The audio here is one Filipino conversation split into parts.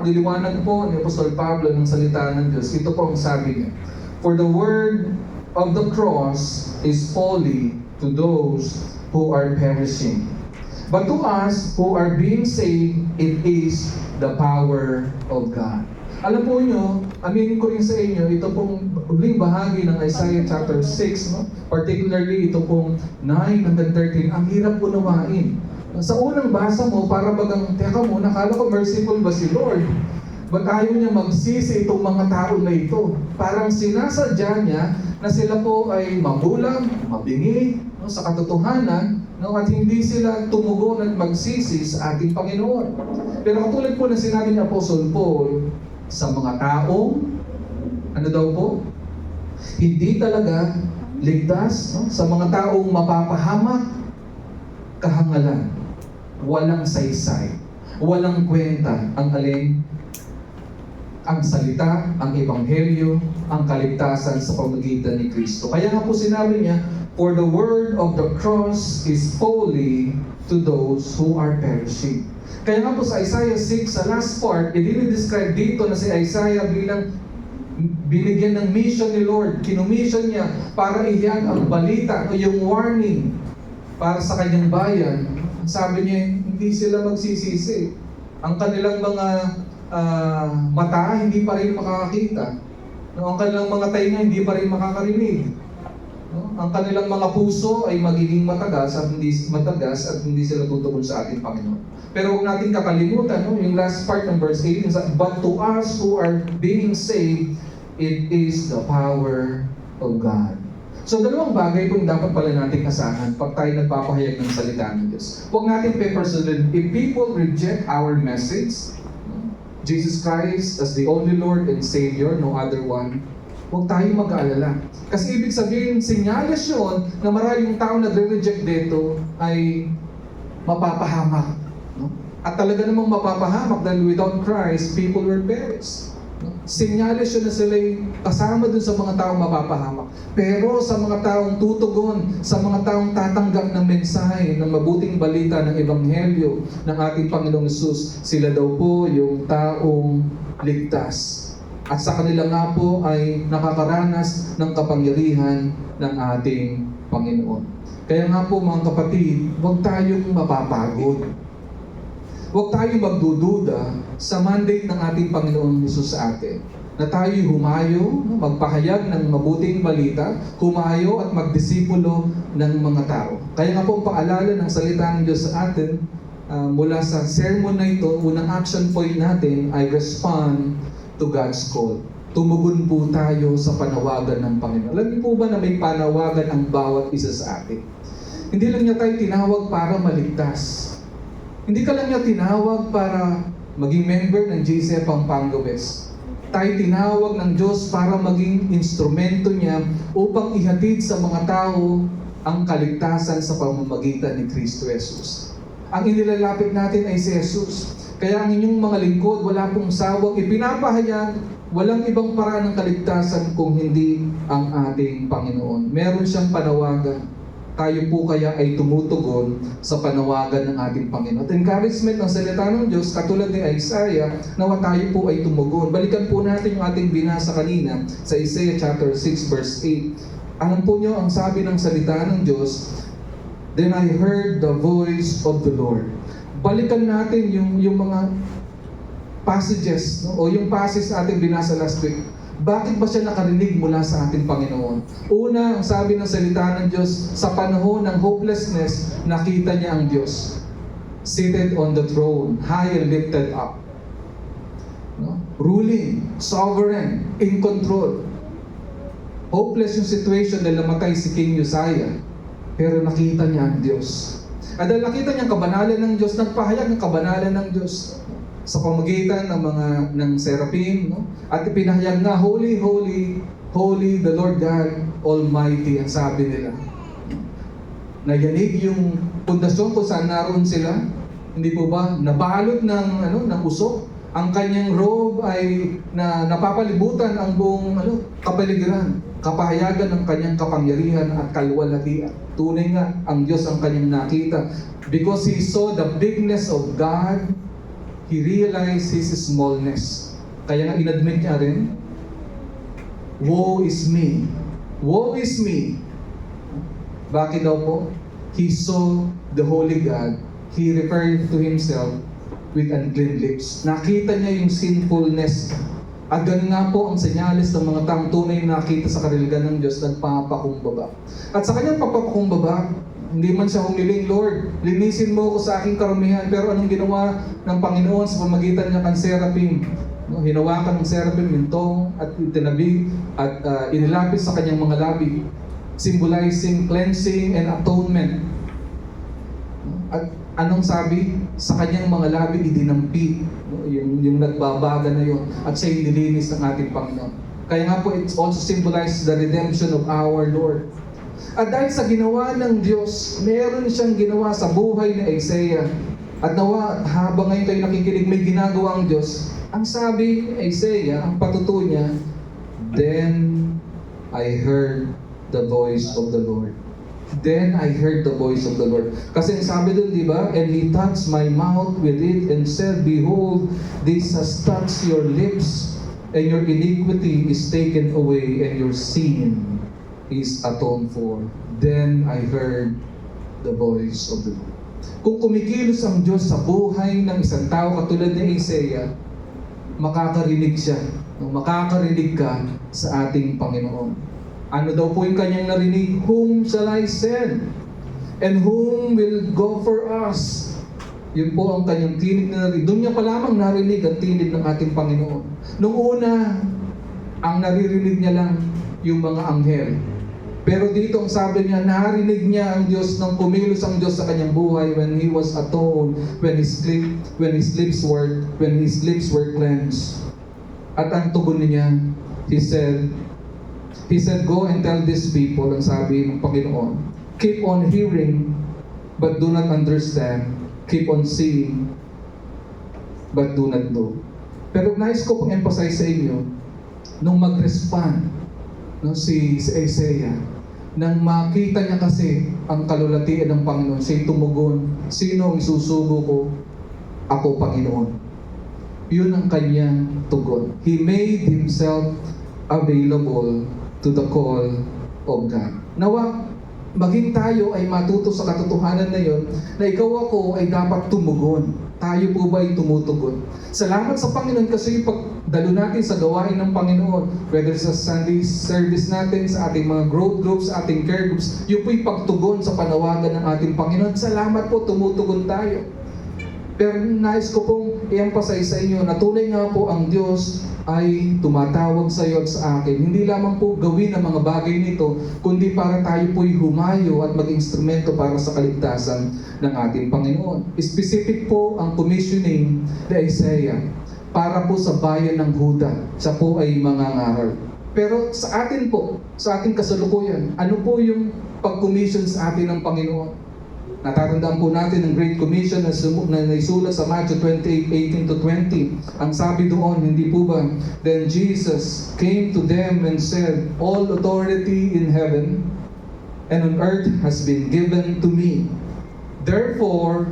niliwanag po ni Apostol Pablo ng salita ng Diyos. Ito po ang sabi niya. For the word of the cross is folly to those who are perishing. But to us who are being saved, it is the power of God. Alam po nyo, aminin ko rin sa inyo, ito pong huling bahagi ng Isaiah chapter 6, no? Particularly ito pong 9 hanggang 13, ang hirap unawain. Sa unang basa mo, para bagang, teka mo, nakala ko merciful ba si Lord? Ba't ayaw niya magsisi itong mga tao na ito? Parang sinasadya niya na sila po ay mabulang, mabingi, no, sa katotohanan, no, at hindi sila tumugon at magsisi sa ating Panginoon. Pero katulad po na sinabi ni Apostle Paul, sa mga taong, ano daw po? Hindi talaga ligtas, no? Sa mga taong mapapahamak, kahangalan, walang saysay, walang kwenta, ang alin? Ang salita, ang ebanghelyo, ang kaligtasan sa pamamagitan ni Kristo. Kaya nga po sinabi niya, for the word of the cross is folly to those who are perishing. Kaya nga po sa Isaiah 6, sa last part, i-describe dito na si Isaiah bilang binigyan ng mission ni Lord. Kinumission niya para ihayag ang balita o yung warning para sa kanyang bayan. Sabi niya, hindi sila magsisisi. Ang kanilang mga mata, hindi pa rin makakakita. No, ang kanilang mga tainga, hindi pa rin makakarinig. No? Ang kanilang mga puso ay magiging matagas at hindi sila tutugon sa ating Panginoon. Pero huwag natin kakalimutan, no? Yung last part ng verse 8, but to us who are being saved, it is the power of God. So dalawang bagay po dapat pala natin asahan pag tayo nagpapahayag ng salita ng Diyos. Huwag natin pepersulan. If people reject our message, Jesus Christ as the only Lord and Savior, no other one, huwag tayong mag-aalala. Kasi ibig sabihin, senyales yun na maraming tao na reject dito ay mapapahamak. No? At talaga namang mapapahamak dahil without Christ, people will perish. No? Senyales yun na sila'y kasama dun sa mga taong mapapahamak. Pero sa mga taong tutugon, sa mga taong tatanggap ng mensahe, ng mabuting balita ng Ebanghelyo ng ating Panginoong Hesus, sila daw po yung taong ligtas. At sa kanila nga po ay nakakaranas ng kapangyarihan ng ating Panginoon. Kaya nga po mga kapatid, huwag tayong mapapagod. Huwag tayong magdududa sa mandate ng ating Panginoon Hesus sa atin. Na tayo humayo, magpahayag ng mabuting balita, humayo at magdisipulo ng mga tao. Kaya nga po ang paalala ng salita ng Diyos sa atin, mula sa sermon na ito, unang action point natin ay respond to God's call. Tumugon po tayo sa panawagan ng Panginoon. Alam niyo po ba na may panawagan ang bawat isa sa atin? Hindi lang niya tayo tinawag para maligtas. Hindi ka lang niya tinawag para maging member ng JC Pampanga West. Tayo tinawag ng Diyos para maging instrumento niya upang ihatid sa mga tao ang kaligtasan sa pamamagitan ni Kristo Jesus. Ang inilalapit natin ay si Jesus. Kaya ang inyong mga lingkod, wala pong sawang ipinapahayag, walang ibang paraan ng kaligtasan kung hindi ang ating Panginoon. Meron siyang panawagan. Tayo po kaya ay tumutugon sa panawagan ng ating Panginoon. At encouragement ng salita ng Diyos, katulad ni Isaiah, nawa tayo po ay tumugon. Balikan po natin yung ating binasa kanina sa Isaiah chapter 6 verse 8. Alam po nyo ang sabi ng salita ng Diyos, then I heard the voice of the Lord. Balikan natin yung mga passages, no? O yung passage na ating binasa last week. Bakit ba siya nakarinig mula sa ating Panginoon? Una, ang sabi ng salita ng Diyos, sa panahon ng hopelessness, nakita niya ang Diyos. Seated on the throne, high and lifted up. No? Ruling, sovereign, in control. Hopeless yung situation dahil namatay si King Uzziah. Pero nakita niya ang Diyos. At dahil nakita niya ang kabanalan ng Diyos, nagpahayag ng kabanalan ng Diyos sa pamamagitan ng seraphim, no? At ipinahayag na, Holy, Holy, Holy, the Lord God Almighty, ang sabi nila. Nayanig yung pundasyon kung saan naroon sila. Hindi po ba? Nabalot ng usok. Ang kanyang robe ay napapalibutan ang buong kapaligiran. Kapahayagan ng kanyang kapangyarihan at kaluwalhatian. Tunay nga, ang Diyos ang kanyang nakita. Because he saw the bigness of God, He realized his smallness. Kaya nga inadmit niya rin, woe is me. Woe is me. Bakit daw po? He saw the Holy God. He referred to himself with unclean lips. Nakita niya yung sinfulness. At ganun nga po ang senyales ng mga taong tunay na nakita sa kariligan ng Diyos, nagpapakumbaba. At sa kanyang pagpapakumbaba, hindi man siya humiling, Lord, linisin mo ko sa aking karumihan. Pero anong ginawa ng Panginoon sa pamagitan niya kan Seraphim? No, hinawakan ng Seraphim yung tong at itinabi at inilapis sa kanyang mga labi, symbolizing cleansing and atonement. At anong sabi? Sa kanyang mga labi idinampi, no, yung nagbabaga na yun, at siya yung nilinis ng ating Panginoon. Kaya nga po, it also symbolizes the redemption of our Lord. At dahil sa ginawa ng Diyos, meron siyang ginawa sa buhay ni Isaiah. At nawa, habang ngayon kayo nakikinig, may ginagawa ang Diyos. Ang sabi ni Isaiah, ang patutuo niya, then I heard the voice of the Lord. Then I heard the voice of the Lord. Kasi sabi doon, di ba? And He touched my mouth with it and said, behold, this has touched your lips, and your iniquity is taken away, and your sin is atoned for. Then I heard the voice of the Lord. Kung kumikilos ang Diyos sa buhay ng isang tao katulad ni Isaiah, makakarinig siya. Makakarinig ka sa ating Panginoon. Ano daw po yung kanyang narinig? Whom shall I send? And whom will go for us? Yun po ang kanyang tinig na narinig. Doon niya pa lamang narinig ang tinig ng ating Panginoon. Noong una, ang naririnig niya lang yung mga anghel. Pero dito ang sabi niya, narinig niya ang Diyos nang kumilos ang Diyos sa kanyang buhay when He was atoned, when His lips were cleansed. At ang tugon niya, He said, go and tell these people, ang sabi ng Panginoon, keep on hearing, but do not understand. Keep on seeing, but do not know. Pero nais ko pong emphasize sa inyo, nung mag-respond si Isaiah, nang makita niya kasi ang kalulatian ng Panginoon, siya'y tumugon, sino ang isusugo ko? Ako, Panginoon. Yun ang kanyang tugon. He made himself available to the call of God. Nawa, maging tayo ay matuto sa katotohanan na yun, na ikaw ako ay dapat tumugon. Tayo po ba ay tumutugon? Salamat sa Panginoon kasi yung pagdalo natin sa gawain ng Panginoon, whether sa Sunday service natin, sa ating mga growth groups, sa ating care groups, yun po yung pagtugon sa panawagan ng ating Panginoon. Salamat po, tumutugon tayo. Pero nais ko pong i-emphasize sa inyo na tunay nga po ang Diyos ay tumatawag sa iyo at sa akin. Hindi lamang po gawin ang mga bagay nito, kundi para tayo po'y humayo at maging instrumento para sa kaligtasan ng ating Panginoon. Specific po ang commissioning ni Isaiah para po sa bayan ng Huda. Siya po ay mangangaral. Pero sa atin po, sa ating kasalukuyan, ano po yung pag-commission sa atin ng Panginoon? Natatandaan po natin ang Great Commission na naisulat sa Matthew 28:18-20. Ang sabi doon, hindi po ba? Then Jesus came to them and said, all authority in heaven and on earth has been given to me. Therefore,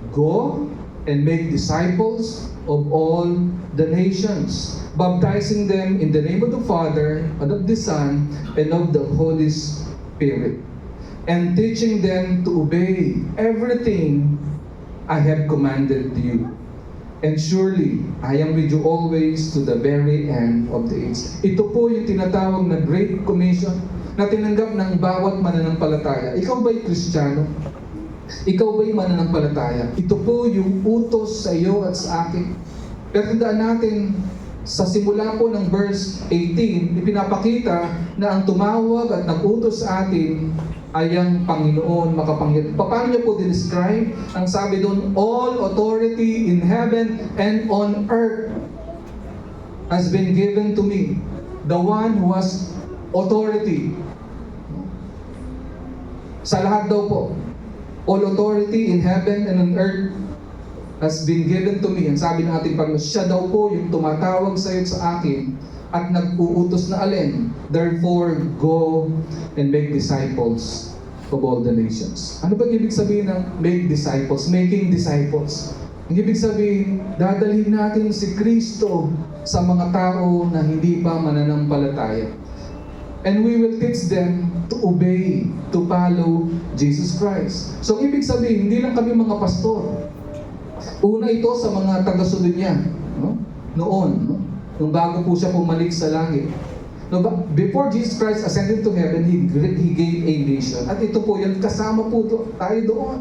go and make disciples of all the nations, baptizing them in the name of the Father, and of the Son, and of the Holy Spirit, and teaching them to obey everything I have commanded you. And surely, I am with you always to the very end of the age. Ito po yung tinatawag na Great Commission na tinanggap ng bawat mananampalataya. Ikaw ba'y Kristiyano? Ikaw ba'y mananampalataya? Ito po yung utos sa iyo at sa akin. Pero tandaan natin, sa simula po ng verse 18, ipinapakita na ang tumawag at nag-utos sa atin ay ang Panginoon makapangyarihan. Paano niya po describe? Ang sabi doon, all authority in heaven and on earth has been given to me. The one who has authority. Sa lahat daw po, all authority in heaven and on earth has been given to me. Ang sabi ng ating Panginoon, siya daw po yung tumatawag sa iyo at sa akin at nag-uutos na alin. Therefore, go and make disciples of all the nations. Ano ba ibig sabihin ng make disciples? Making disciples. Ang ibig sabihin, dadalhin natin si Kristo sa mga tao na hindi pa mananampalataya. And we will teach them to obey, to follow Jesus Christ. So, ibig sabihin, hindi lang kami mga pastor. Una ito sa mga tagasunod niya, no? Noon, no? Nung bago po siya pumalik sa langit. No, before Jesus Christ ascended to heaven, He gave a mission. At ito po yan, kasama po tayo doon.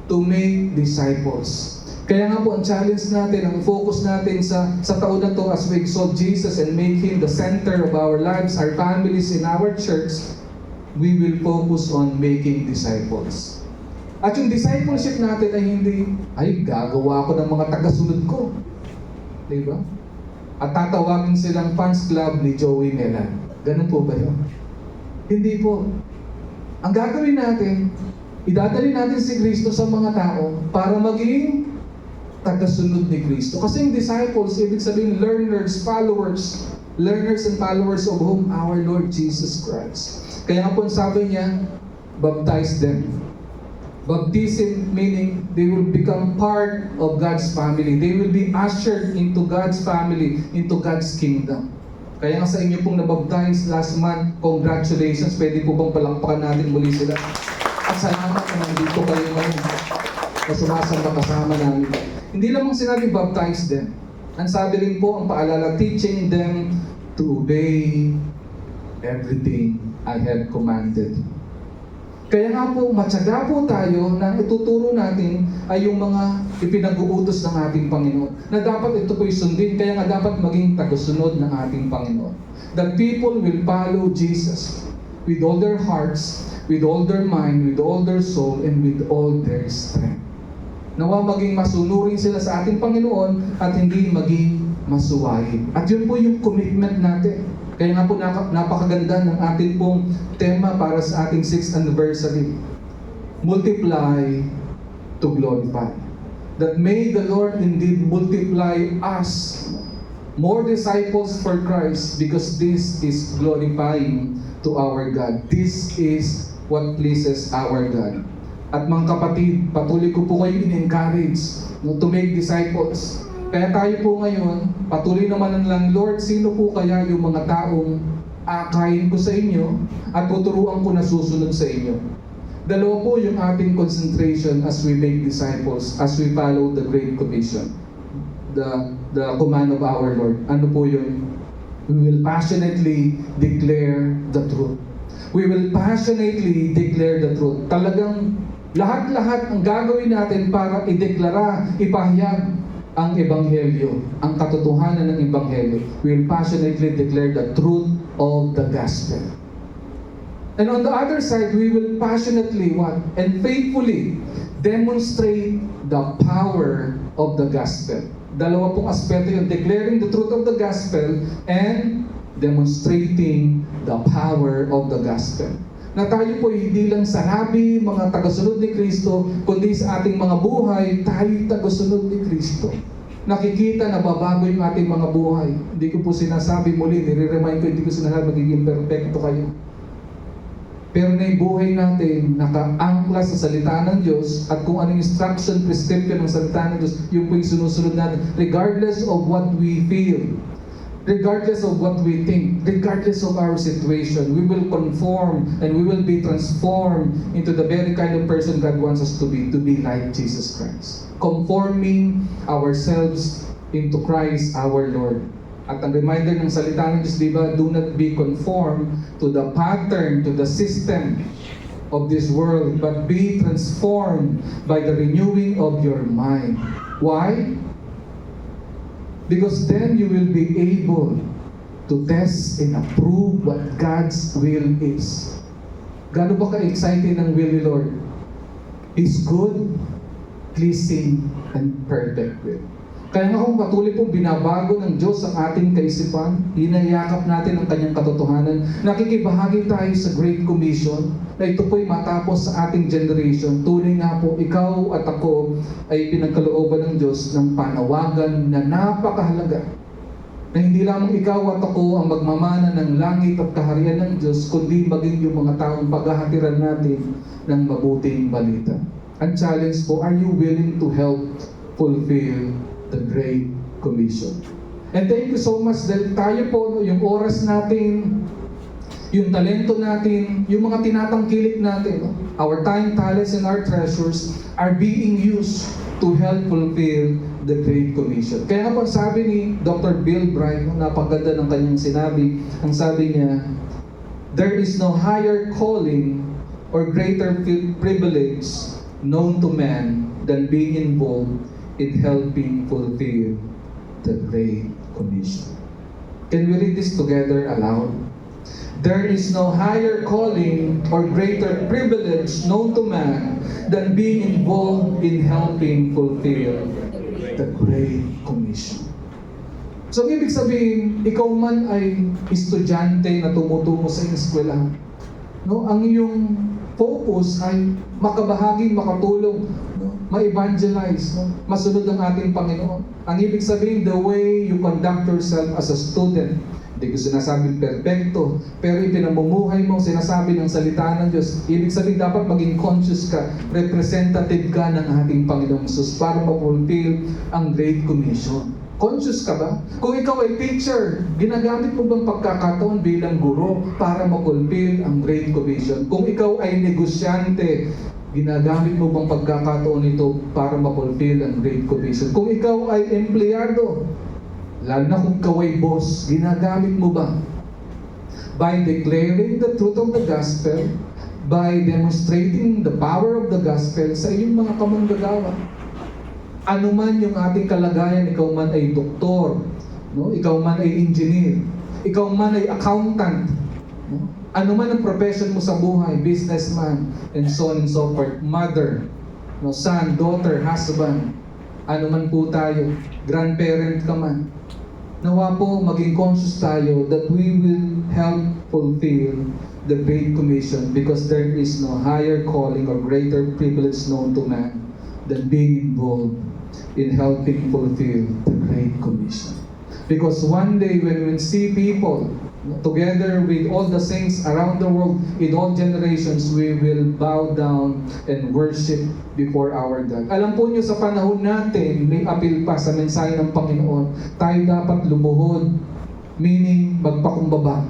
To make disciples. Kaya nga po, ang challenge natin, ang focus natin sa taon na to as we exalt Jesus and make Him the center of our lives, our families, in our church, we will focus on making disciples. At yung discipleship natin ay hindi, gagawa ko ng mga tagasunod ko. Diba? At tatawagin silang fans club ni Joey Melan. Ganun po ba yun? Hindi po. Ang gagawin natin, idadali natin si Kristo sa mga tao para maging tagasunod ni Kristo. Kasi yung disciples, ibig sabihin learners and followers of whom? Our Lord Jesus Christ. Kaya nga po sabi niya, baptize them. Baptism meaning they will become part of God's family. They will be ushered into God's family, into God's kingdom. Kaya nga sa inyo pong nabaptize last month, congratulations. Pwede po bang palakpakan natin muli sila? At salamat na nandito kayo ngayon na sumasamba kasama namin. Hindi lamang sinabi baptize them. Ang sabi rin po, ang paalala, teaching them to obey everything I have commanded. Kaya nga po, matyaga po tayo na ituturo natin ay yung mga ipinag-uutos ng ating Panginoon. Na dapat ito po'y sundin, kaya nga dapat maging tagasunod ng ating Panginoon. That people will follow Jesus with all their hearts, with all their mind, with all their soul, and with all their strength. Nawa maging masunurin sila sa ating Panginoon at hindi maging masuwahin. At yun po yung commitment natin. Kaya nga po napakaganda ng ating pong tema para sa ating 6th anniversary. Multiply to glorify. That may the Lord indeed multiply us, more disciples for Christ, because this is glorifying to our God. This is what pleases our God. At mga kapatid, patuloy ko po kayo in-encourage to make disciples. Kaya tayo po ngayon, patuloy naman ang lang, Lord, sino po kaya yung mga taong akayin ko sa inyo at tuturuan ko na susunod sa inyo? Dalawa po yung ating concentration as we make disciples, as we follow the Great Commission, the command of our Lord. Ano po yun? We will passionately declare the truth. We will passionately declare the truth. Talagang lahat-lahat ang gagawin natin para ideklara, ipahayag ang Ebanghelyo, ang katotohanan ng Ebanghelyo. We will passionately declare the truth of the gospel. And on the other side, we will passionately and faithfully demonstrate the power of the gospel. Dalawa pong aspeto yun, declaring the truth of the gospel and demonstrating the power of the gospel. Na tayo po hindi lang sa labi, mga tagasunod ni Kristo, kundi sa ating mga buhay, tayo tagasunod ni Kristo. Nakikita na babago yung ating mga buhay. Hindi ko po sinasabi muli, nire-remind ko, hindi ko sinasabi magiging perfecto kayo. Pero na yung buhay natin, nakaangkla sa salita ng Diyos, at kung anong instruction, prescription ng salita ng Diyos, yung po yung sinusunod natin, regardless of what we feel, regardless of what we think, regardless of our situation, we will conform and we will be transformed into the very kind of person God wants us to be like Jesus Christ. Conforming ourselves into Christ our Lord. At ang reminder ng salita ng Diyos, di ba, do not be conformed to the pattern, to the system of this world, but be transformed by the renewing of your mind. Why? Because then you will be able to test and approve what God's will is. Gaano ba ka-excited ng will ni Lord? Is good, pleasing, and perfect will. Kaya nga kung patuloy pong binabago ng Diyos ang ating kaisipan, hinayakap natin ang kanyang katotohanan, nakikibahagi tayo sa Great Commission, na ito po'y matapos sa ating generation. Tunay nga po, ikaw at ako ay pinagkalooban ng Diyos ng panawagan na napakahalaga. Na hindi lamang ikaw at ako ang magmamana ng langit at kaharian ng Diyos, kundi maging yung mga taong paghahatiran natin ng mabuting balita. Ang challenge po, are you willing to help fulfill the Great Commission. And thank you so much dahil tayo po, no, yung oras natin, yung talento natin, yung mga tinatangkilik natin, no, our time, talents, and our treasures are being used to help fulfill the Great Commission. Kaya nga po sabi ni Dr. Bill Bright, no, napaganda ng kanyang sinabi, ang sabi niya, there is no higher calling or greater privilege known to man than being involved in helping fulfill the Great Commission. Can we read this together aloud? There is no higher calling or greater privilege known to man than being involved in helping fulfill the Great Commission. So, ibig sabihin, ikaw man ay estudyante na tumutungo sa eskwelahan, no? Ang iyong focus ay makabahagi, makatulong, no? Ma-evangelize, no? Masunod ang ating Panginoon. Ang ibig sabihin, the way you conduct yourself as a student, hindi ko sinasabing perfecto, pero ipinamumuhay mo, sinasabi ng salita ng Diyos. Ibig sabihin, dapat maging conscious ka, representative ka ng ating Panginoong Jesus para ma-fulfill ang Great Commission. Conscious ka ba? Kung ikaw ay teacher, ginagamit mo bang pagkakataon bilang guro para ma-fulfill ang Great Commission? Kung ikaw ay negosyante, ginagamit mo bang pagkakataon ito para ma-fulfill ang Great Commission? Kung ikaw ay empleyado, lalo na kung ikaw ay boss, ginagamit mo ba? By declaring the truth of the gospel, by demonstrating the power of the gospel sa iyong mga kamanggagawa. Ano man yung ating kalagayan, ikaw man ay doktor, no? Ikaw man ay engineer, ikaw man ay accountant, no? Ano man ang profession mo sa buhay, businessman, and so on and so forth, mother, no? Son, daughter, husband, ano man po tayo, grandparent ka man. Nawa po maging conscious tayo that we will help fulfill the Great Commission because there is no higher calling or greater privilege known to man than being involved in helping fulfill the Great Commission. Because one day when we see people together with all the saints around the world, in all generations, we will bow down and worship before our God. Alam po niyo, sa panahon natin, may appeal pa sa mensahe ng Panginoon, tayo dapat lumuhod, meaning magpakumbaba,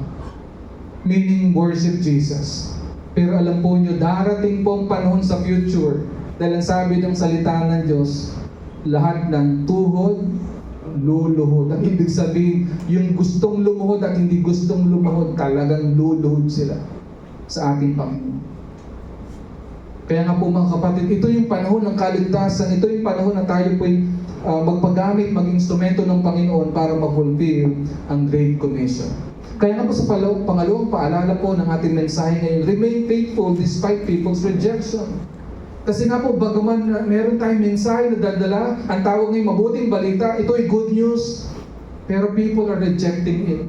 meaning worship Jesus. Pero alam po niyo, darating po ang panahon sa future, dahil ang sabi ng salita ng Diyos, lahat ng tuhod, luluhod. Ang ibig sabihin, yung gustong lumuhod at hindi gustong lumuhod, talagang luluhod sila sa ating Panginoon. Kaya nga po mga kapatid, ito yung panahon ng kaligtasan, ito yung panahon na tayo po'y magpagamit, maging instrumento ng Panginoon para ma-fulfill ang Great Commission. Kaya nga po sa pangalawang paalala po ng ating mensahe ngayon, remain faithful despite people's rejection. Kasi nga po, bagaman meron tayong mensahe na daldala, ang tawag ngayon mabuting balita, ito ay good news, pero people are rejecting it.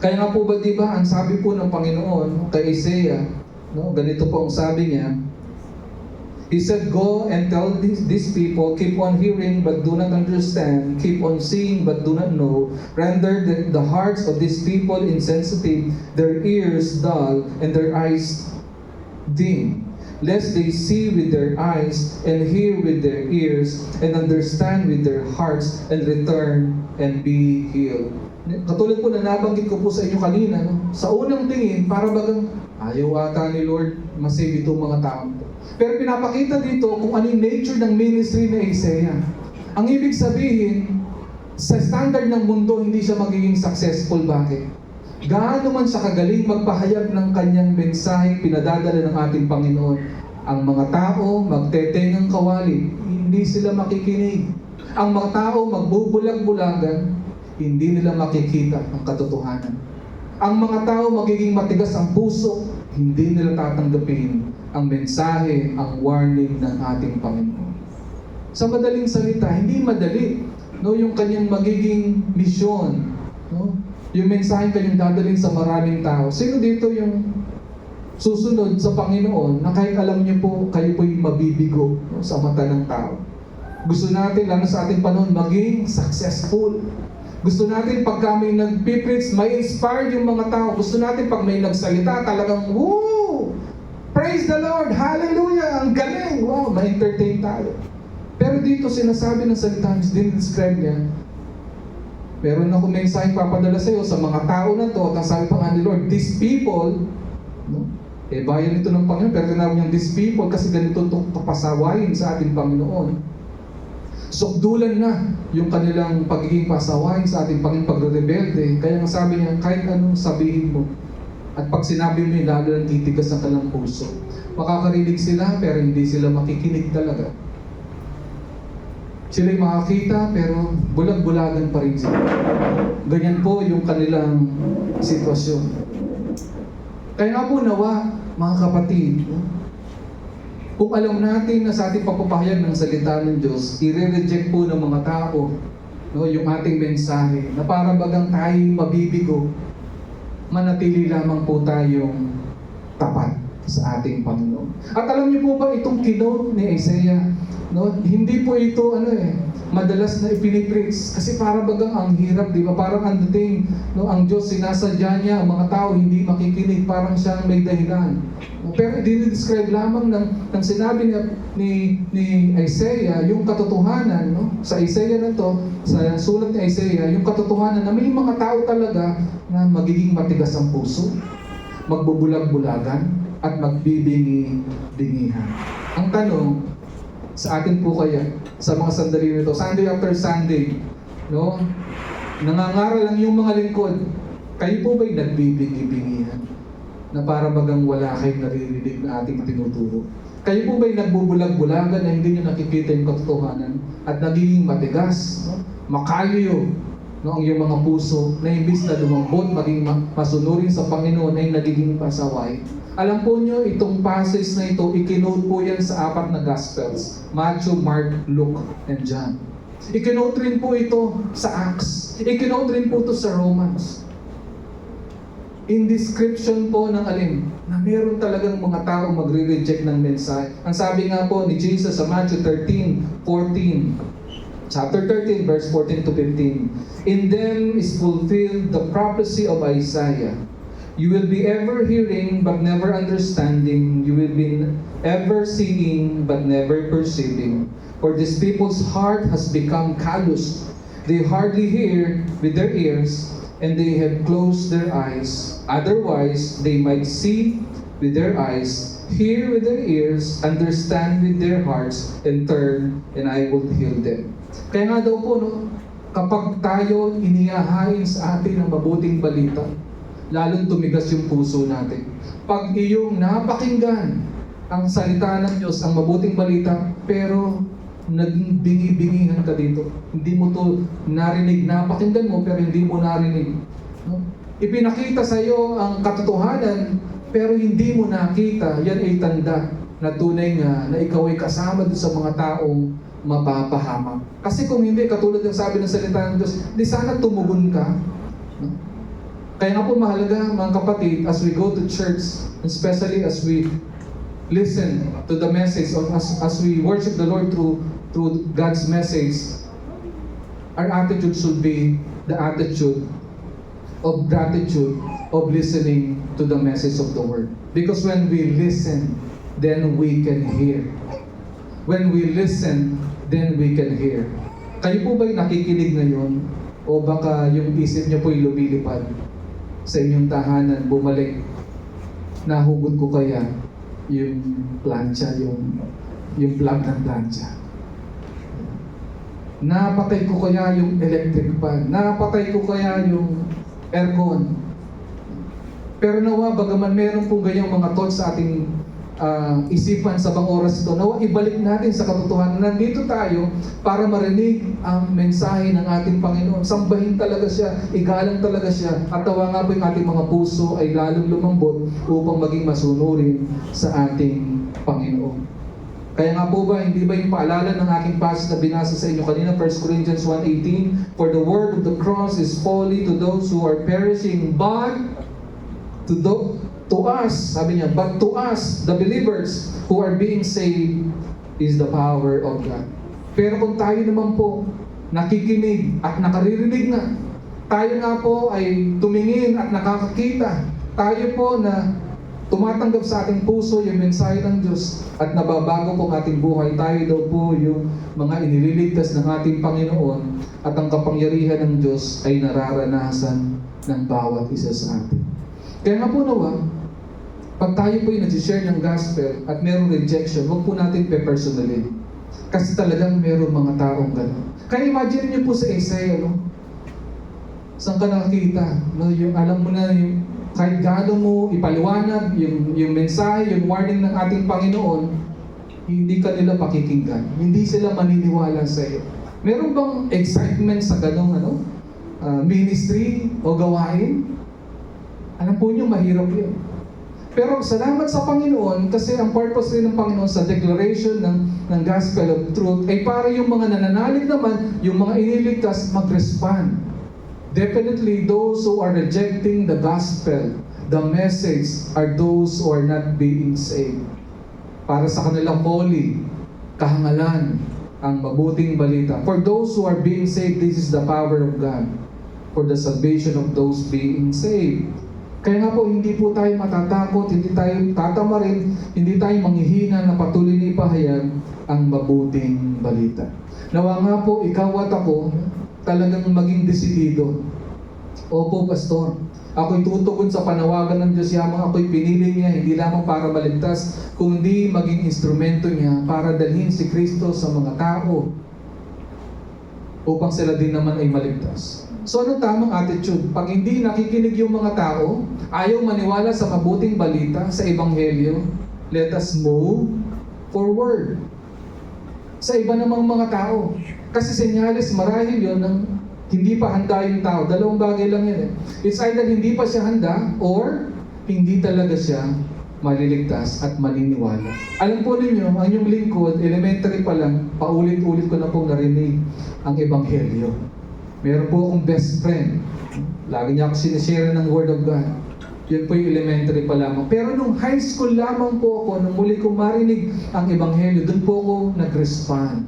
Kaya nga po ba, di ba, ang sabi po ng Panginoon kay Isaiah, no, ganito po ang sabi niya, He said, go and tell these people, keep on hearing but do not understand, keep on seeing but do not know, render the hearts of these people insensitive, their ears dull, and their eyes dim. Lest they see with their eyes, and hear with their ears, and understand with their hearts, and return, and be healed. Katulad po na nabanggit ko po sa inyo kanina, no? Sa unang tingin, para bagang ayaw ata ni Lord masave itong mga tao. Pero pinapakita dito kung ano yung nature ng ministry ni Isaiah. Ang ibig sabihin, sa standard ng mundo, hindi siya magiging successful. Bakit? Gaano man siya kagaling magpahayag ng kanyang mensahe pinadadala ng ating Panginoon, ang mga tao magtetengang kawali, hindi sila makikinig. Ang mga tao magbubulag-bulagan, hindi nila makikita ang katotohanan. Ang mga tao magiging matigas ang puso, hindi nila tatanggapin ang mensahe, ang warning ng ating Panginoon. Sa madaling salita, hindi madali, no, yung kanyang magiging misyon, no? Yung mensahe kanyang dadalhin sa maraming tao. Sino dito yung susunod sa Panginoon na kahit alam niyo po, kayo po'y mabibigo, no, sa mata ng tao? Gusto natin, lalo sa ating panahon, maging successful. Gusto natin pag kami nag-preach, may inspire yung mga tao. Gusto natin pag may nagsalita, talagang, woo! Praise the Lord! Hallelujah! Ang galing! Wow! Ma-entertain tayo. Pero dito sinasabi ng salita, describe niya, meron akong mensaheng papadala sa iyo sa mga tao na to, at ang sabi pa nga ni Lord, these people, no? Bayan ito ng Panginoon, pero tinawag niyang these people kasi ganito itong pasawayin sa ating Panginoon. Sukdulan na yung kanilang pagiging pasawayin sa ating Panginoon, pagre-rebelde. Kaya nga sabi niya, kahit anong sabihin mo, at pag sinabi mo yun, lalo lang titigas ang kanilang puso. Makakarinig sila, pero hindi sila makikinig talaga. Sila'y makakita, pero bulag-bulagan pa rin sila. Ganyan po yung kanilang sitwasyon. Kaya nga po nawa, mga kapatid, kung alam natin na sa ating pagpapahayag ng salita ng Diyos, i-reject po ng mga tao, no, yung ating mensahe, na para bagang tayo mabibigo, manatili lamang po tayong tapat sa ating Panginoon. At alam niyo po ba itong kinote ni Isaiah, no, hindi po ito madalas na ipinipreach kasi para bagang ang hirap, di ba? Parang ang dating, no, ang Diyos sinasadya niya, ang mga tao hindi makikinig, parang siyang may dahilan. Pero dinidescribe lamang ng sinabi ni Isaiah yung katotohanan, no? Sa Isaiah na to, sa sulat ni Isaiah, yung katotohanan na may mga tao talaga na magiging matigas ang puso, magbubulag-bulagan, at magbibingi-bingihan. Ang tanong, sa atin po kaya, sa mga sandali nito, Sunday after Sunday, no? Nangangaral lang yung mga lingkod. Kayo po ba'y nagbibingi-bingihan? Na para bagang wala kayong naririnig na ating tinuturo? Kayo po ba'y nagbubulag-bulagan na hindi nyo nakikita yung katotohanan at nagiging matigas, no? Makalyo, no, ang iyong mga puso na imbis na lumambot, maging masunurin sa Panginoon ay nagiging pasaway? Alam po nyo, itong passage na ito, ikinote po yan sa 4 na Gospels. Matthew, Mark, Luke, and John. Ikinote rin po ito sa Acts. Ikinote rin po ito sa Romans. In description po ng alin, na meron talagang mga tao magre-reject ng mensahe. Ang sabi nga po ni Jesus sa Matthew 13:14, chapter 13, verse 14 to 15, "In them is fulfilled the prophecy of Isaiah. You will be ever hearing but never understanding. You will be ever seeing but never perceiving. For this people's heart has become callous. They hardly hear with their ears, and they have closed their eyes. Otherwise, they might see with their eyes, hear with their ears, understand with their hearts, and turn, and I will heal them." Kaya nga daw po, no, kapag tayo inihahain sa atin ng mabuting balita, lalong tumigas yung puso natin. Pag iyong napakinggan ang salita ng Diyos, ang mabuting balita, pero naging bingi-bingihan ka dito. Hindi mo to narinig, napakinggan mo, pero hindi mo narinig. No? Ipinakita sa iyo ang katotohanan, pero hindi mo nakita. Yan ay tanda na tunay nga na ikaw ay kasama doon sa mga taong mapapahamak. Kasi kung hindi, katulad ng sabi ng salita ng Diyos, di sana tumugon ka. No? Kaya nga po mahalaga, mga kapatid, as we go to church, especially as we listen to the message, or as we worship the Lord through God's message, our attitude should be the attitude of gratitude, of listening to the message of the Word. Because when we listen, then we can hear. When we listen, then we can hear. Kayo po ba'y nakikinig ngayon? O baka yung isip niyo po'y lumilipad sa inyong tahanan, bumalik, nahugot ko kaya yung plancha, yung plug ng plancha? Napatay ko kaya yung electric fan? Napatay ko kaya yung aircon? Pero nawa, bagaman meron pong ganyang mga thoughts sa ating isipan sa bang oras ito, nawa ibalik natin sa katotohanan. Nandito tayo para marinig ang mensahe ng ating Panginoon. Sambahin talaga siya, igalang talaga siya, at tawa nga po yung ating mga puso ay lalong lumambot upang maging masunurin sa ating Panginoon. Kaya nga po ba, hindi ba yung paalala ng aking passage na binasa sa inyo kanina, 1 Corinthians 1:18, "For the word of the cross is folly to those who are perishing, but to us," sabi niya, "but to us, the believers who are being saved, is the power of God." Pero kung tayo naman po nakikinig at nakaririnig na, tayo nga po ay tumingin at nakakakita, tayo po na tumatanggap sa ating puso yung mensahe ng Diyos at nababago po ang ating buhay, tayo daw po yung mga inililigtas ng ating Panginoon at ang kapangyarihan ng Diyos ay nararanasan ng bawat isa sa atin. Kaya nga po nawa, pag tayo po yung nag-share ng gospel at merong rejection, huwag po natin pe-personalin. Kasi talagang merong mga taong gano'n. Kaya imagine niyo po sa Isaiah, no? Saan ka nakakita? No? Yung, alam mo na, yung, kahit gaano mo ipaliwanag yung mensahe, yung warning ng ating Panginoon, hindi ka nila pakikinggan. Hindi sila maniniwala sa iyo. Meron bang excitement sa ganong ministry o gawain? Alam po niyo, mahirap yun. Pero salamat sa Panginoon kasi ang purpose rin ng Panginoon sa declaration ng gospel of truth ay para yung mga nananalig naman, yung mga iniligtas, mag-respond. Definitely, those who are rejecting the gospel, the message, are those who are not being saved. Para sa kanilang folly, kahangalan, ang mabuting balita. For those who are being saved, this is the power of God for the salvation of those being saved. Kaya nga po, hindi po tayo matatakot, hindi tayo tatamarin, hindi tayo manghihina na patuloy na ipahayag ang mabuting balita. Nawa nga po, ikaw at ako, talagang maging desidido. Opo, Pastor. Ako'y tutugon sa panawagan ng Diyos, yamang ako'y pinili niya, hindi lamang para maligtas, kundi maging instrumento niya para dalhin si Kristo sa mga tao upang sila din naman ay maligtas. So anong tamang attitude? Pag hindi nakikinig yung mga tao, ayaw maniwala sa mabuting balita, sa Ebanghelyo, let us move forward. Sa iba namang mga tao. Kasi senyales marahil yun ng hindi pa handa yung tao. Dalawang bagay lang yan eh. It's either hindi pa siya handa or hindi talaga siya maliligtas at maniniwala. Alam po ninyo, ang inyong lingkod, elementary pa lang, paulit-ulit ko na pong narinig ang Ebanghelyo. Meron po akong best friend. Lagi niya ako sinishare ng Word of God. Yun po yung elementary pa lamang. Pero nung high school lamang po ako, nung muli kong marinig ang Ebanghelyo, doon po ako nag-respond.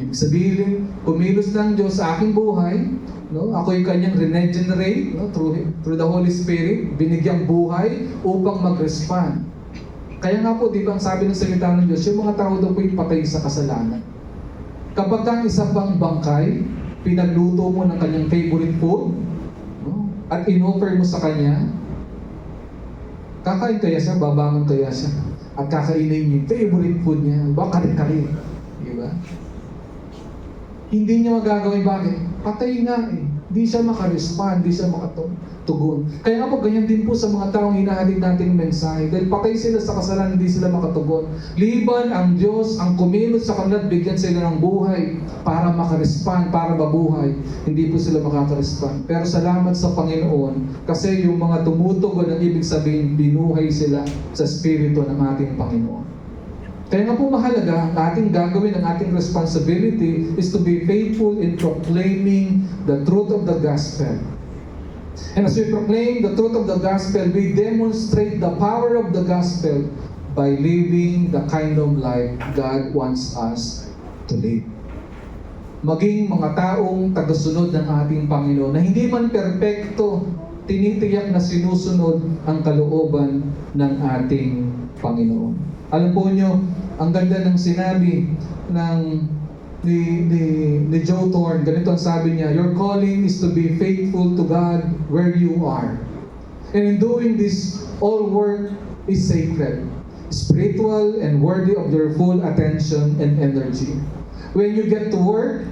Ibig sabihin, kumilos ng Diyos sa aking buhay, no? Ako'y kanyang regenerate, no? through the Holy Spirit, binigyang buhay upang mag-respond. Kaya nga po, di ba ang sabi ng salita ng Diyos, yung mga tao daw po'y patay sa kasalanan. Kapag ang isa pang bangkay, pinagluto mo ng kanyang favorite food, no? At in-offer mo sa kanya, kakain kaya siya, babangon kaya siya, at kakainin niya yung favorite food niya, kare-kare. Di ba? Hindi niya magagawin. Bakit? Patay nga eh. Hindi siya makarespond, hindi siya makatugon. Kaya nga po, ganyan din po sa mga taong hinahatid nating mensahe. Dahil patay sila sa kasalanan, hindi sila makatugon. Liban ang Diyos, ang kumilos sa kanila at bigyan sila ng buhay para makarespond, para mabuhay. Hindi po sila makakarespond. Pero salamat sa Panginoon, kasi yung mga tumutugon, ang ibig sabihin, binuhay sila sa Espiritu ng ating Panginoon. Kaya nga po mahalaga, ang ating gagawin, ang ating responsibility is to be faithful in proclaiming the truth of the gospel. And as we proclaim the truth of the gospel, we demonstrate the power of the gospel by living the kind of life God wants us to live. Maging mga taong tagasunod ng ating Panginoon na hindi man perpekto, tinitiyak na sinusunod ang kalooban ng ating Panginoon. Alam po nyo, ang ganda ng sinabi ni Joe Thorne, ganito ang sabi niya, your calling is to be faithful to God where you are. And in doing this, all work is sacred, spiritual, and worthy of your full attention and energy. When you get to work,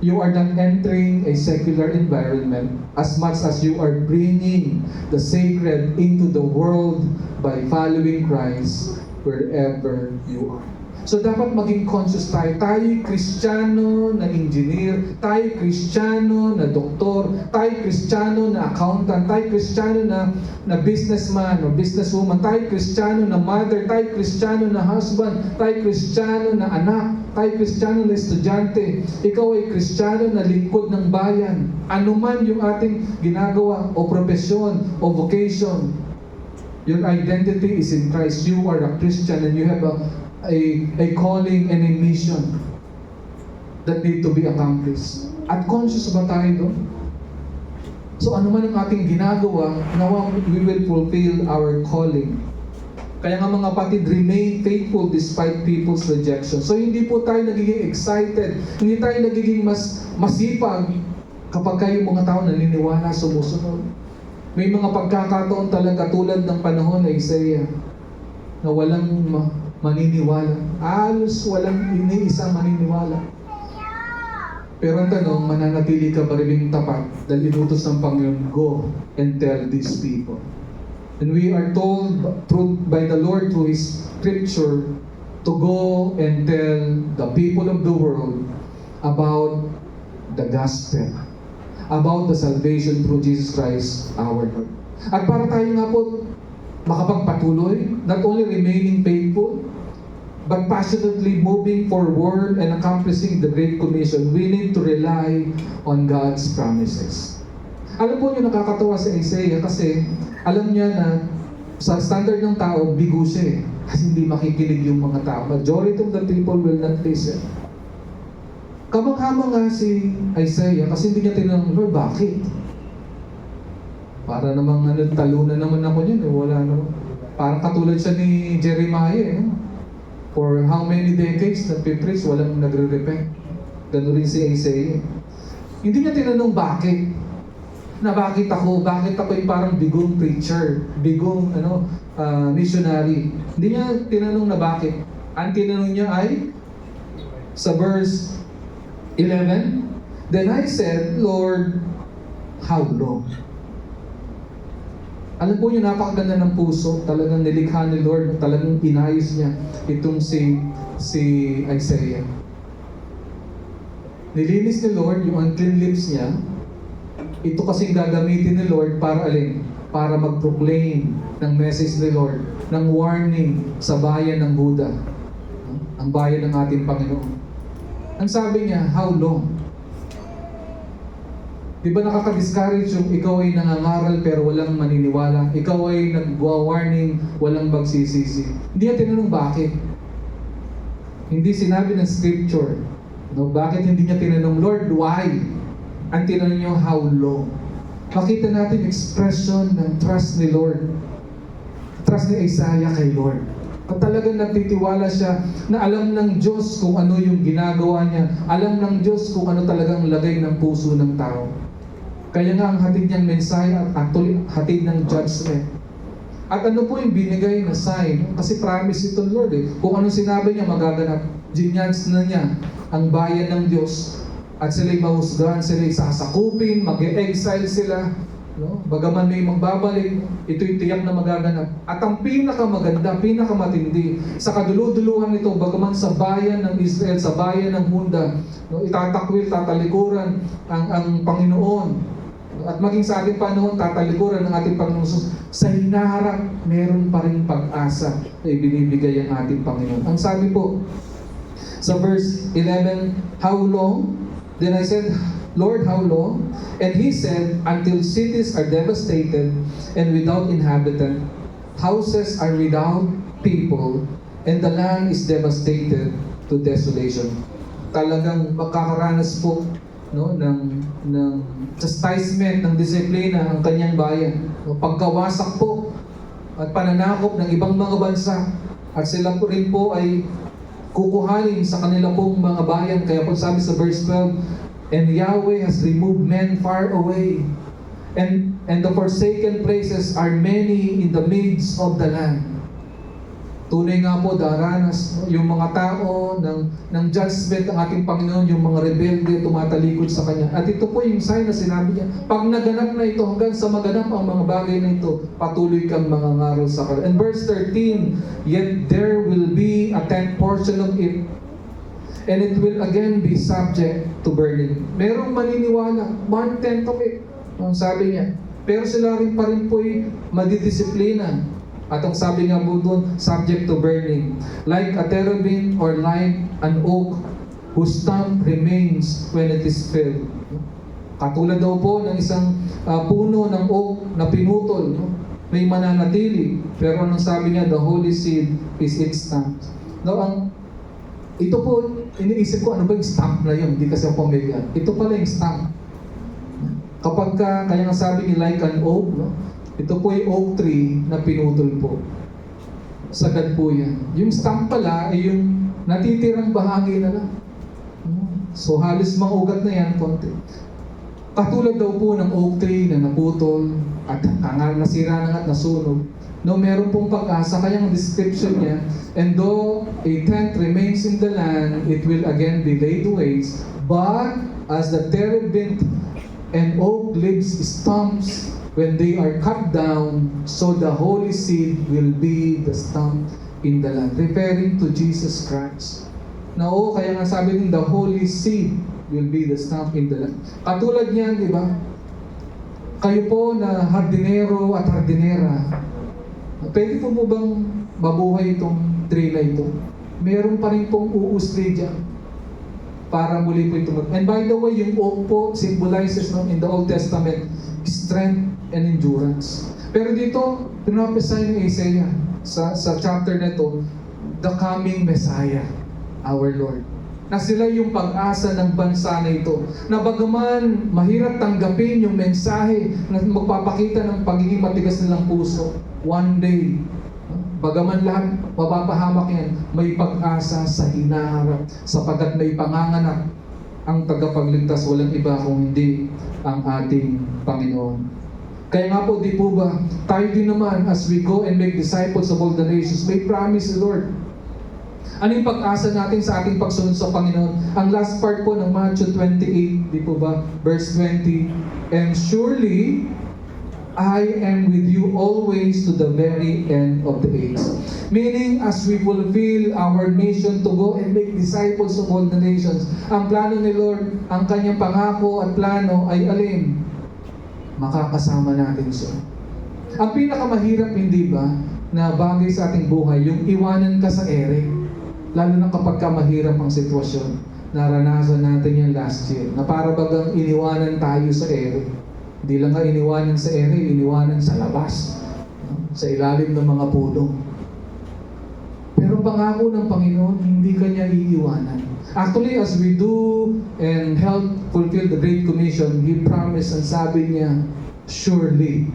you are not entering a secular environment as much as you are bringing the sacred into the world by following Christ wherever you are. So dapat maging conscious tayo. Tayo'y Kristiyano na engineer, tayo'y Kristiyano na doktor, tayo'y Kristiyano na accountant, tayo'y Kristiyano na businessman o businesswoman, tayo'y Kristiyano na mother, tayo'y Kristiyano na husband, tayo'y Kristiyano na anak, tayo'y Kristiyano na estudyante, ikaw ay Kristiyano na lingkod ng bayan. Ano man yung ating ginagawa o profesyon o vocation, your identity is in Christ. You are a Christian and you have a calling and a mission that need to be accomplished. At conscious ba tayo doon? So ano man ang ating ginagawa, nawa we will fulfill our calling. Kaya nga mga kapatid, remain faithful despite people's rejection. So hindi po tayo nagiging excited, hindi tayo nagiging mas masipag kapag kayo mga tao naniniwala, sumusunod. May mga pagkakataon talaga tulad ng panahon na Isaiah na walang maniniwala. Halos walang iniisang maniniwala. Pero ang tanong, mananatili ka ba rin tapat dahil inutos ng Panginoon, go and tell these people. And we are told by the Lord through His Scripture to go and tell the people of the world about the gospel, about the salvation through Jesus Christ our Lord. At para tayo nga po makapagpatuloy, not only remaining faithful, but passionately moving forward and accomplishing the Great Commission, we need to rely on God's promises. Alam po niyo, nakakatawa si Isaiah kasi alam niya na sa standard ng tao, bigo siya eh. Kasi hindi makikinig yung mga tao. Majority of the people will not listen. Kamangha nga si Isaiah kasi hindi niya tinanong, Lord, bakit? Para namang talunan naman ako niyan eh. Wala naman. Parang katulad siya ni Jeremiah eh. For how many decades nagpipreach, walang nagre-repent. Ganun rin si Isaiah. Hindi niya tinanong bakit. Na bakit ako yung parang bigong preacher, bigong missionary. Hindi niya tinanong na bakit. Ang tinanong niya ay sa verse 11, then I said, Lord, how long? Alam po niyo, napakaganda ng puso, talagang nilikha ni Lord, talagang inayos niya itong si Isaiah. Nilinis ni Lord yung unclean lips niya. Ito kasing gagamitin ni Lord para alin? Para mag-proclaim ng message ni Lord, ng warning sa bayan ng Huda, ang bayan ng ating Panginoon. Ang sabi niya, how long? Di ba nakaka-discourage yung ikaw ay nangangaral pero walang maniniwala? Ikaw ay nag-warning, walang magsisisi. Hindi niya tinanong bakit. Hindi sinabi ng Scripture. No, bakit hindi niya tinanong, Lord, why? Ang tinanong niyo, how long? Makita natin expression ng trust ni Lord. Trust ni Isaiah kay Lord. At talagang nagtitiwala siya na alam ng Diyos kung ano yung ginagawa niya. Alam ng Diyos kung ano talagang lagay ng puso ng tao. Kaya nga ang hatid niyang mensahe at actually hatid ng judgment. At ano po yung binigay na sign? Kasi promise ito Lord eh. Kung ano sinabi niya magaganap. Ginyans na niya ang bayan ng Diyos. At sila'y mahusgahan, sila'y sasakupin, mag-e-exile sila. No? Bagaman may magbabalik, ito'y tiyak na magaganap. At ang pinakamaganda, pinakamatindi, sa kaduluduluhan nito, bagaman sa bayan ng Israel, sa bayan ng Huda, no? Itatakwil, tatalikuran ang Panginoon. At maging sa ating panahon, tatalikuran ng ating Panginoon. Sa hinaharap, meron pa rin pag-asa na ibinibigay ang ating Panginoon. Ang sabi po, sa verse 11, how long? Then I said, Lord, how long? And He said, until cities are devastated and without inhabitant, houses are without people, and the land is devastated to desolation. Talagang makakaranas po ng chastisement, ng disiplina ang kanyang bayan. Pagkawasak po at pananakop ng ibang mga bansa. At sila po rin po ay kukuhanin sa kanila pong mga bayan. Kaya po sabi sa verse 12, and Yahweh has removed men far away, and the forsaken places are many in the midst of the land. Tunay nga po, daranas yung mga tao ng judgment ng ating Panginoon, yung mga rebelde tumatalikod sa Kanya. At ito po yung sign na sinabi niya, pag naganap na ito, hanggang sa maganap ang mga bagay na ito, patuloy kang mangangaral sa Kanya. And verse 13, yet there will be a tenth portion of it, and it will again be subject to burning. Merong maniniwala, 1/10 of it, ang sabi niya. Pero sila rin pa rin po'y madidisiplina. At ang sabi nga po doon, subject to burning. Like a terebinth or like an oak whose stump remains when it is felled. Katulad daw po ng isang puno ng oak na pinutol. May mananatili. Pero anong sabi niya, the holy seed is its stump. Now, ito po, iniisip ko, ano ba yung stump na yun? Hindi kasi ako pamilyar. Ito pala yung stump. Kapag kaya nga sabi ni like an oak, no? Ito po yung oak tree na pinutol po. sagad po yan. Yung stump pala ay yung natitirang bahagi na lang. So halos mga ugat na yan, konti. Katulad daw po ng oak tree na naputol at nasira na at nasunog. No, meron pong pag-asa, kaya ang description niya, and though a tent remains in the land, it will again be laid waste, but as the terebinth and oak leaves stumps when they are cut down, so the holy seed will be the stump in the land. Referring to Jesus Christ. Na kaya nga sabi din, the holy seed will be the stump in the land. Katulad niyan, di ba? Kayo po na hardinero at hardinera, pwede po mo bang mabuhay itong tree na ito? Meron pa rin pong uusli dyan para muli po ito. And by the way, yung oak po symbolizes in the Old Testament strength and endurance. Pero dito, pinapasay ni Isaiah sa chapter na ito, the coming Messiah, our Lord. Na sila yung pag-asa ng bansa na ito. Na bagaman mahirap tanggapin yung mensahe na magpapakita ng pagiging matigas nilang puso, one day, bagaman lahat mapapahamak yan, may pag-asa sa hinaharap, sapagkat may panganganak ang tagapagligtas, walang iba kung hindi ang ating Panginoon. Kaya nga po, di po ba, tayo din naman, as we go and make disciples of all the nations, may promise the Lord. Ano yung pag-asa natin sa ating pagsunod sa Panginoon? Ang last part po ng Matthew 28, di po ba? Verse 20, and surely, I am with you always to the very end of the age. Meaning, as we fulfill our mission to go and make disciples of all the nations, ang plano ni Lord, ang kanyang pangako at plano ay alin? Makakasama natin siya. Ang pinakamahirap, hindi ba, na bagay sa ating buhay, yung iwanan ka sa ere. Lalo na kapag mahirap ang sitwasyon. Naranasan natin yan last year, na para bagang iniwanan tayo sa ere. Hindi lang nga iniwanan sa ere, iniwanan sa labas, sa ilalim ng mga puno. Pero pangako ng Panginoon, hindi kanya iiwanan. Actually, as we do and help fulfill the Great Commission, He promised, and sabi niya, surely,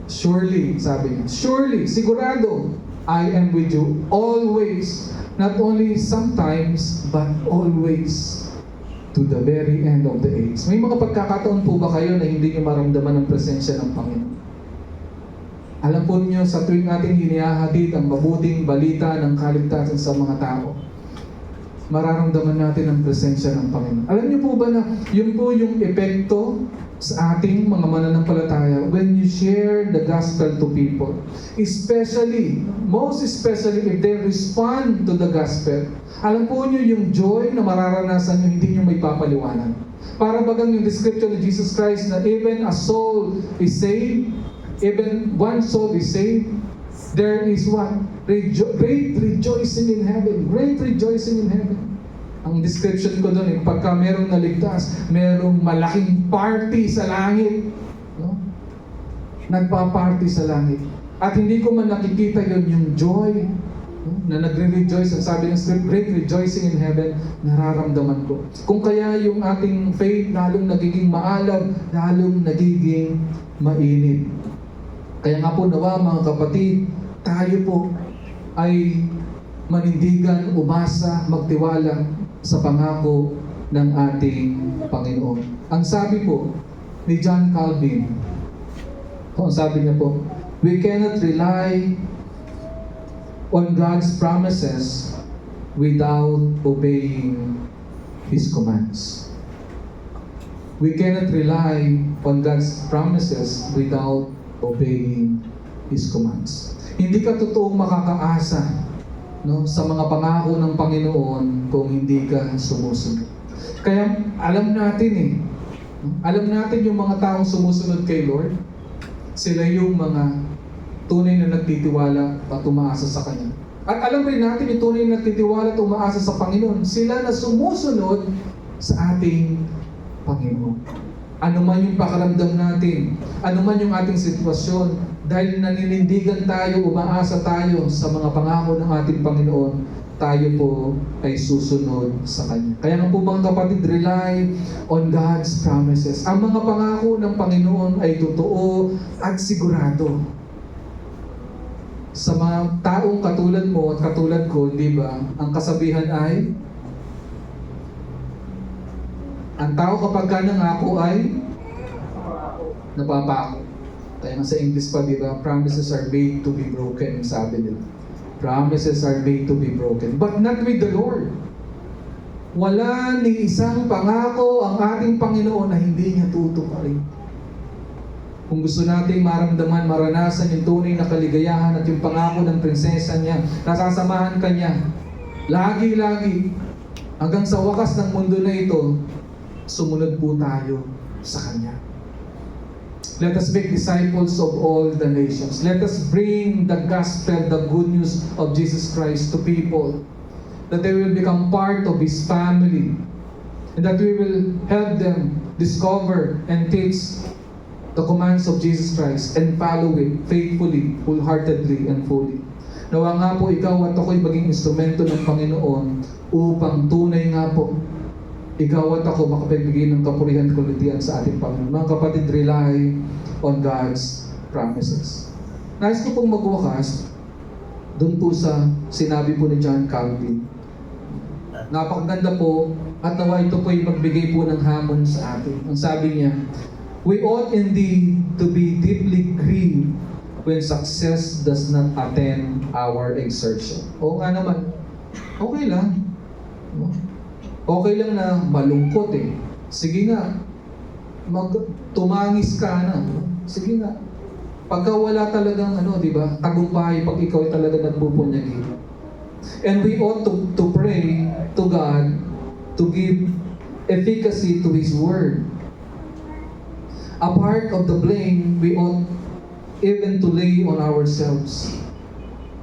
sabi niya, surely, sigurado, I am with you always, not only sometimes, but always, to the very end of the age. May mga pagkakataon po ba kayo na hindi nyo maramdaman ang presensya ng Panginoon? Alam po niyo, sa tuwing ating hinihahatid ang mabuting balita ng kaligtasan sa mga tao, mararamdaman natin ang presensya ng Panginoon. Alam niyo po ba na yun po yung epekto sa ating mga mananampalataya when you share the gospel to people, most especially if they respond to the gospel. Alam po niyo yung joy na mararanasan niyo, hindi niyo may papaliwanan. Para bagang yung description of Jesus Christ na even a soul is saved, even one soul is saved, there is what? Great rejoicing in heaven. Great rejoicing in heaven. Ang description ko doon, pagka merong naligtas, merong malaking party sa langit. No? Nagpa-party sa langit. At hindi ko man nakikita yon yung joy, no? Na nagre-rejoice. Ang sabi ng script, great rejoicing in heaven, nararamdaman ko. Kung kaya yung ating faith lalong nagiging maalab, lalong nagiging mainit. Kaya nga po nawa mga kapatid, tayo po ay manindigan, umasa, magtiwala sa pangako ng ating Panginoon. Ang sabi po ni John Calvin, ang sabi niya po, we cannot rely on God's promises without obeying His commands. We cannot rely on God's promises without obeying His commands. Hindi ka totoong makakaasa, no, sa mga pangako ng Panginoon kung hindi ka sumusunod. Kaya alam natin yung mga taong sumusunod kay Lord, sila yung mga tunay na nagtitiwala at umaasa sa Kanya. At alam rin natin yung tunay na nagtitiwala at umaasa sa Panginoon, sila na sumusunod sa ating Panginoon. Ano man yung pakaramdam natin, ano man yung ating sitwasyon, dahil naninindigan tayo, umaasa tayo sa mga pangako ng ating Panginoon, tayo po ay susunod sa Kanya. Kaya nga po mga kapatid, rely on God's promises. Ang mga pangako ng Panginoon ay totoo at sigurado. Sa mga taong katulad mo at katulad ko, di ba, ang kasabihan ay, ang tao kapag ka nangako ay napapako. Kaya nga sa English pa, di ba, promises are made to be broken, sabi nila. Promises are made to be broken, but not with the Lord. Wala ni isang pangako ang ating Panginoon na hindi niya tutuparin. Kung gusto nating maramdaman, maranasan yung tunay na kaligayahan at yung pangako ng prinsesa niya, nasasamahan ka niya, lagi-lagi, hanggang sa wakas ng mundo na ito, sumunod po tayo sa Kanya. Let us make disciples of all the nations. Let us bring the gospel, the good news of Jesus Christ to people, that they will become part of His family, and that we will help them discover and teach the commands of Jesus Christ and follow it faithfully, wholeheartedly, and fully. Nawa nga po ikaw at ako'y maging instrumento ng Panginoon upang tunay nga po ikaw at ako makapagbigay ng kapurihan at kalutian sa ating Panginoon. Mga kapatid, rely on God's promises. Nais ko pong magwakas doon po sa sinabi po ni John Calvin. Napakaganda po at nawa ito po yung magbigay po ng hamon sa atin. Ang sabi niya, we ought indeed to be deeply grieved when success does not attend our exertion. Oo nga naman, okay lang. Okay lang na malungkot eh. Sige nga, tumangis ka na. Sige nga. Pagka wala talagang di ba, tagumpay pag ikaw ay talaga nagpupunyagi. And we ought to pray to God to give efficacy to His Word. A part of the blame we ought even to lay on ourselves.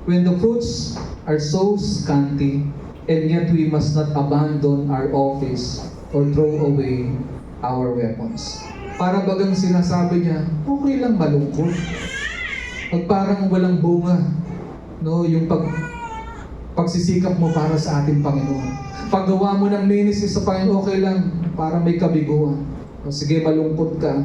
When the fruits are so scanty, and yet we must not abandon our office or throw away our weapons. Para bagang sinasabi niya, okay lang malungkot. Pag parang walang bunga, yung pagsisikap mo para sa ating Panginoon. Paggawa mo ng ministry sa Panginoon, okay lang, para may kabiguan. Sige, malungkot ka.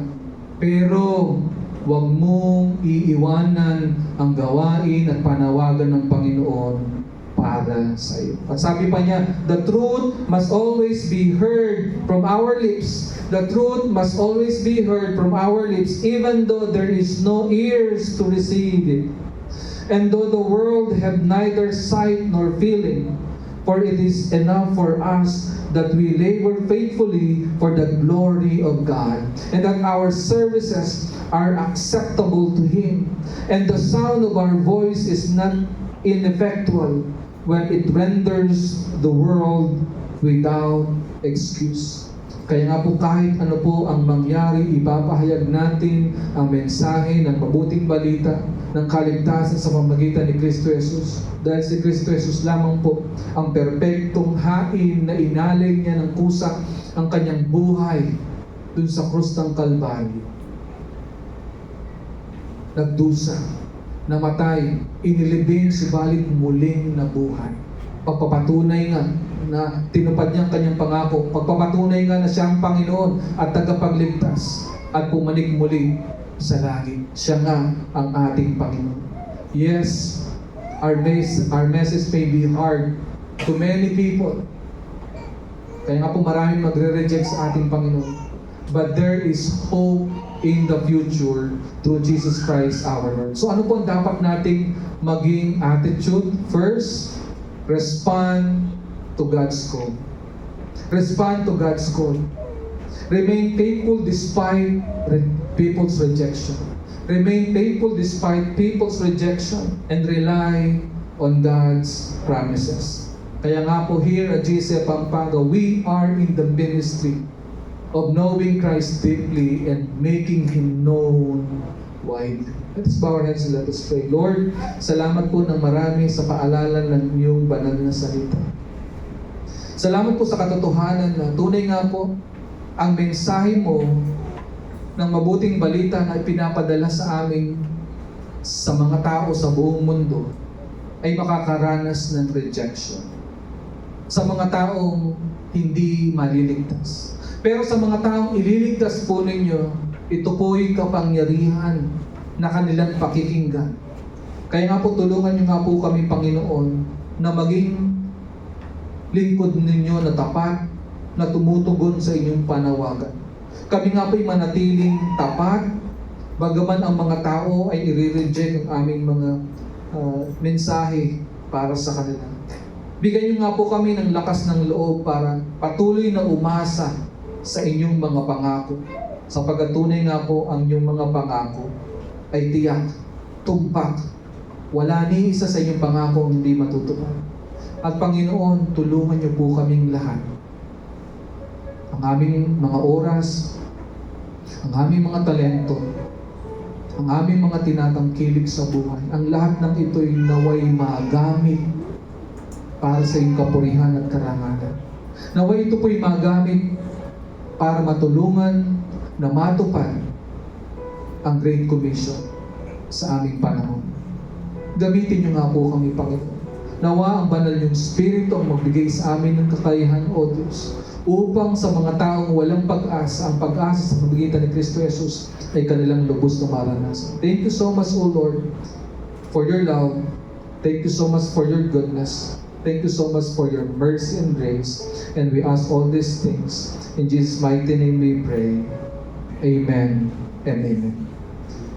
Pero, huwag mong iiwanan ang gawain at panawagan ng Panginoon para sa iyo. At sabi pa niya, the truth must always be heard from our lips. The truth must always be heard from our lips, even though there is no ears to receive it. And though the world have neither sight nor feeling, for it is enough for us that we labor faithfully for the glory of God, and that our services are acceptable to Him, and the sound of our voice is not ineffectual when it renders the world without excuse. Kaya nga po kahit ano po ang mangyari, ipapahayag natin ang mensahe ng mabuting balita ng kaligtasan sa pamamagitan ni Kristo Jesus. Dahil si Kristo Jesus lamang po ang perpektong hain na inalig niya ng kusa ang kanyang buhay dun sa krus ng Kalbaryo. Nagdusa, namatay, inilibing, subalit muling nabuhay. Pagpapatunay nga na tinupad niya ang kanyang pangako. Pagpapatunay nga na siya ang Panginoon at tagapagligtas at pumanig muli sa langit. Siya nga ang ating Panginoon. Yes, our message may be hard to many people. Kaya nga po maraming magre-reject sa ating Panginoon. But there is hope in the future through Jesus Christ our Lord. So ano po ang dapat nating maging attitude? First, respond to God's call. Respond to God's call. Remain faithful despite people's rejection. Remain faithful despite people's rejection and rely on God's promises. Kaya nga po here at GCF Pampanga, we are in the ministry of knowing Christ deeply and making Him known widely. Let us bow our heads and let us pray. Lord, salamat po ng marami sa paalala ng iyong banal na salita. Salamat po sa katotohanan na tunay nga po ang mensahe mo ng mabuting balita na ipinapadala sa amin sa mga tao sa buong mundo ay makakaranas ng rejection. Sa mga taong hindi maliligtas. Pero sa mga taong ililigtas po ninyo, ito po'y kapangyarihan na kanilang pakikinggan. Kaya nga po tulungan niyo nga po kami, Panginoon, na maging lingkod ninyo na tapat, na tumutugon sa inyong panawagan. Kami nga po'y manatiling tapat, bagaman ang mga tao ay i-reject ang aming mga mensahe para sa kanila. Bigyan niyo nga po kami ng lakas ng loob para patuloy na umasa sa inyong mga pangako. Sapagkat tunay nga po ang inyong mga pangako ay tiyak, tumpak. Wala ni isa sa inyong pangako hindi matutupad. At Panginoon, tulungan niyo po kaming lahat. Ang aming mga oras, ang aming mga talento, ang aming mga tinatangkilik sa buhay, ang lahat ng ito'y naway magamit para sa iyong kapurihan at karangalan. Naway ito po'y magamit para matulungan na matupad ang Great Commission sa aming panahon. Gamitin niyo nga po kami, Panginoon. Nawa ang banal niyong Espiritu ang magbigay sa amin ng kakayahan, O Diyos, upang sa mga taong walang pag-asa, ang pag-asa sa pamagitan ni Kristo Jesus ay kanilang lubos na maranasan. Thank you so much, O Lord, for your love. Thank you so much for your goodness. Thank you so much for your mercy and grace. And we ask all these things. In Jesus' mighty name we pray. Amen and amen.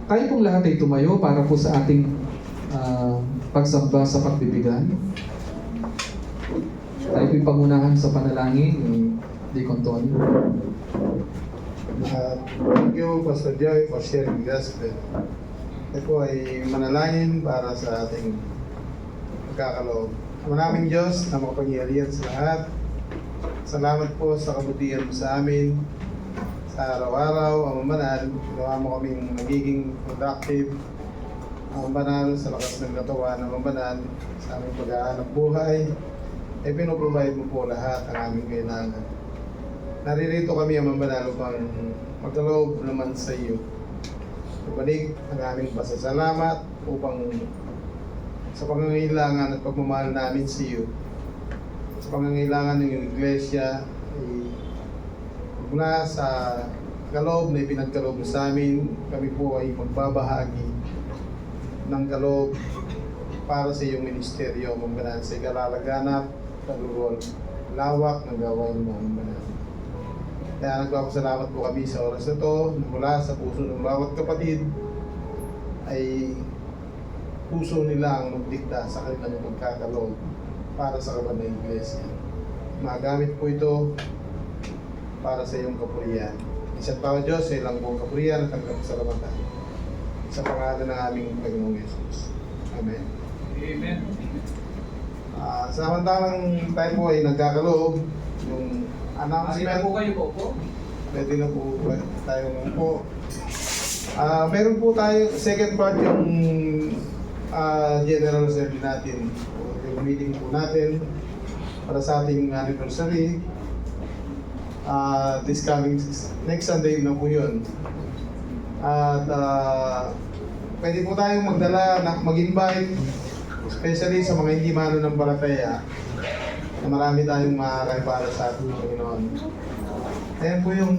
Tayo pong lahat ay tumayo para po sa ating pagsamba sa pagbibigay. Tayo po'y pangunahan sa panalangin ni Deacon Tony. Thank you, Pastor Joy, for sharing the gospel. Ito po ay manalangin para sa ating pagkakaloob. Ama naming Diyos na makapangyarihan sa lahat, salamat po sa kabutihan mo sa amin. Sa araw-araw, Ama Banal, ginawa mo kaming magiging productive. Ama Banal, sa lakas ng katawan, Ama Banal, sa aming pag-aanap buhay, ay pinoprovide mo po lahat ang aming kailangan. Naririto kami, Ama Banal, upang magkaloob naman sa iyo. Ibalik ang aming pasasalamat upang sa pangangailangan at pagmamahal namin sa iyo, sa pangangailangan ng iyong iglesia, ay mula sa kaloob na ipinagkaloob sa amin, kami po ay magbabahagi ng kaloob para sa iyong ministeryo, Ama Banal, sa ikalalaganap, pagluwal, lawak ng gawain mo, Ama Banal. Kaya nagpapasalamat po kami sa oras na ito, na mula sa puso ng bawat kapatid ay puso nila ang magdikta sa kanilang pagkakaloob para sa kaban ng iglesia. Magamit po ito para sa iyong kapurihan. Isang tao Diyos, sa ilang buong kapurihan at ang kapasalamatan. Sa pangalan ng aming Panginoong Yesus. Amen. Amen. Samantalang tayo po ay nagkakaloob, yung announcement. Po kayo po. Pwede na po tayo po. Meron po tayo, second part yung general assembly natin. Yung meeting po natin para sa ating anniversary. This coming next Sunday na po yun. At pwede po tayong magdala, mag-invite, especially sa mga hindi mananampalataya, na marami tayong makakay para sa ating Panginoon. Ayan po yung